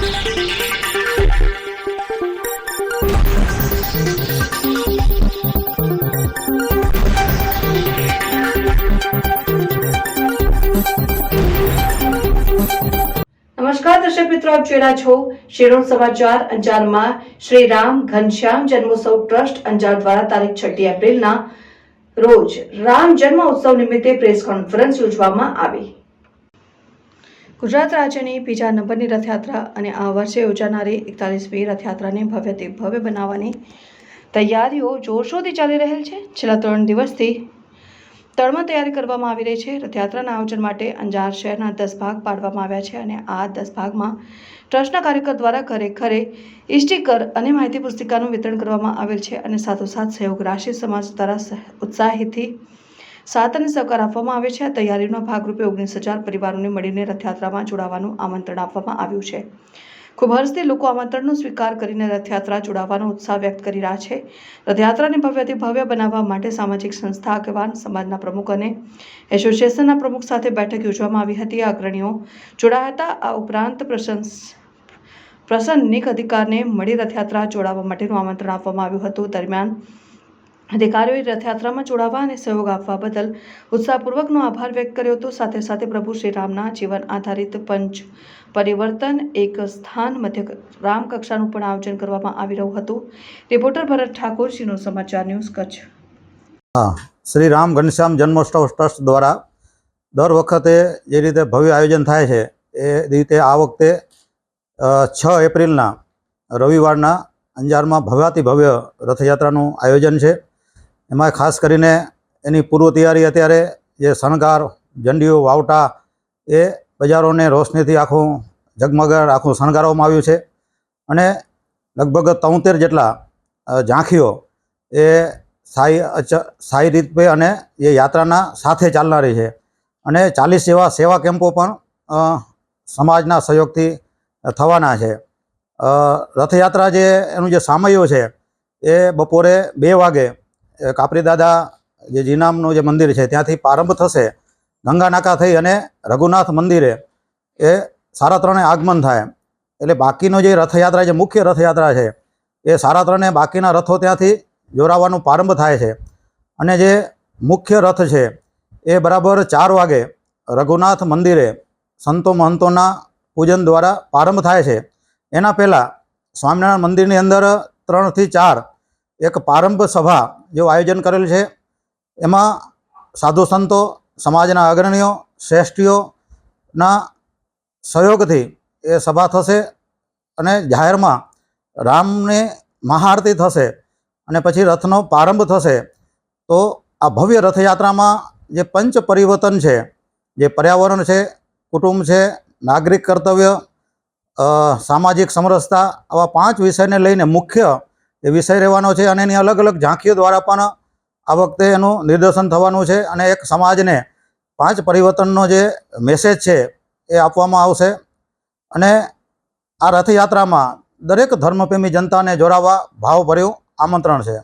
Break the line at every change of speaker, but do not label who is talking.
નમસ્કાર દર્શક મિત્રો, આપ જોઈ રહ્યા છો શિરોડ સમાચાર। અંજારમાં શ્રી રામ ઘનશ્યામ જન્મોત્સવ ટ્રસ્ટ અંજાર દ્વારા તારીખ 6 એપ્રિલના રોજ રામ જન્મ ઉત્સવ નિમિત્તે પ્રેસ કોન્ફરન્સ યોજવામાં આવી। ગુજરાત રાજ્યની બીજા નંબરની રથયાત્રા અને આ વર્ષે યોજાનારી 41મી રથયાત્રાને ભવ્યથી ભવ્ય બનાવવાની તૈયારીઓ જોરશોરથી ચાલી રહેલ છે। છેલ્લા 3 દિવસથી તળમાં તૈયારી કરવામાં આવી રહી છે। રથયાત્રાના આયોજન માટે અંજાર શહેરના 10 ભાગ પાડવામાં આવ્યા છે અને આ 10 ભાગમાં ટ્રસ્ટના કાર્યકર દ્વારા ઘરે ઘરે સ્ટીકર અને માહિતી પુસ્તિકાનું વિતરણ કરવામાં આવેલ છે અને સાથોસાથ સહયોગ રાશિ સમાજ દ્વારા ઉત્સાહીથી સાથ અને સહકાર આપવામાં આવે છે। આ તૈયારીના ભાગરૂપે 19,000 પરિવારોને મળીને રથયાત્રામાં જોડાવાનું આમંત્રણ આપવામાં આવ્યું છે। ખૂબ હર્ષથી લોકો આમંત્રણનો સ્વીકાર કરીને રથયાત્રા જોડાવાનો ઉત્સાહ વ્યક્ત કરી રહ્યા છે। રથયાત્રાને ભવ્યથી ભવ્ય બનાવવા માટે સામાજિક સંસ્થા આગેવાન સમાજના પ્રમુખ અને એસોસિએશનના પ્રમુખ સાથે બેઠક યોજવામાં આવી હતી। અગ્રણીઓ જોડાયા હતા। આ ઉપરાંત પ્રશાસનિક અધિકારીને મળી રથયાત્રા જોડાવા માટેનું આમંત્રણ આપવામાં આવ્યું હતું। દરમિયાન અધિકારીઓએ રથયાત્રામાં જોડાવા અને સહયોગ આપવા બદલ ઉત્સાહપૂર્વકનો આભાર વ્યક્ત કર્યો હતો। સાથે સાથે પ્રભુ શ્રી રામના જીવન આધારિત પંચ પરિવર્તન એક સ્થાન મધ્ય રામ કક્ષાનું પણ આયોજન કરવામાં આવી રહ્યું હતું। રિપોર્ટર ભરત ઠાકોર, શિરોડ સમાચાર ન્યૂઝ, કચ્છ।
શ્રી રામ ઘનશ્યામ જન્મોત્સવ ટ્રસ્ટ દ્વારા દર વખતે જે રીતે ભવ્ય આયોજન થાય છે એ રીતે આ વખતે 6 એપ્રિલના રવિવારના અંજારમાં ભવ્યાતિ ભવ્ય રથયાત્રાનું આયોજન છે। એમાં ખાસ કરીને એની પૂર્વ તૈયારી અત્યારે જે શણગાર ઝંડીઓ વાવટા એ બજારોને રોશનીથી આખું ઝગમગાટ આખું શણગારવામાં આવ્યું છે અને લગભગ 73 જેટલા ઝાંખીઓ એ સ્થાયી રીતે અને એ યાત્રાના સાથે ચાલનારી છે અને 40 જેવા સેવા કેમ્પો પણ સમાજના સહયોગથી થવાના છે। રથયાત્રા જે એનું જે સામયો છે એ બપોરે 2 વાગે કાપરી દાદા જે જીનામનું જે મંદિર છે ત્યાંથી પ્રારંભ થશે। ગંગા નાકા થઈ અને રઘુનાથ મંદિરે એ 3:30 આગમન થાય એટલે બાકીનો જે રથયાત્રા જે મુખ્ય રથયાત્રા છે એ 3:30 બાકીના રથો ત્યાંથી જોડાવાનું પ્રારંભ થાય છે અને જે મુખ્ય રથ છે એ બરાબર 4 વાગે રઘુનાથ મંદિરે સંતો મહંતોના પૂજન દ્વારા પ્રારંભ થાય છે। એના પહેલાં સ્વામિનારાયણ મંદિરની અંદર 3 થી 4 એક પ્રારંભ સભા જેવું આયોજન કરેલ છે। એમાં સાધુ સંતો, સમાજના અગ્રણીઓ, શ્રેષ્ઠીઓના સહયોગથી એ સભા થશે અને જાહેરમાં રામની મહાઆરતી થશે અને પછી રથનો પ્રારંભ થશે। તો આ ભવ્ય રથયાત્રામાં જે પંચ પરિવર્તન છે, જે પર્યાવરણ છે, કુટુંબ છે, નાગરિક કર્તવ્ય, સામાજિક સમરસતા, આવા 5 વિષયને લઈને મુખ્ય એ વિષય રહેવાનો છે અને એની અલગ અલગ ઝાંખીઓ દ્વારા પણ આ વખતે એનું નિદર્શન થવાનું છે અને એક સમાજને 5 પરિવર્તનનો જે મેસેજ છે એ આપવામાં આવશે અને આ રથયાત્રામાં દરેક ધર્મપ્રેમી જનતાને જોડાવા ભાવભર્યું આમંત્રણ છે।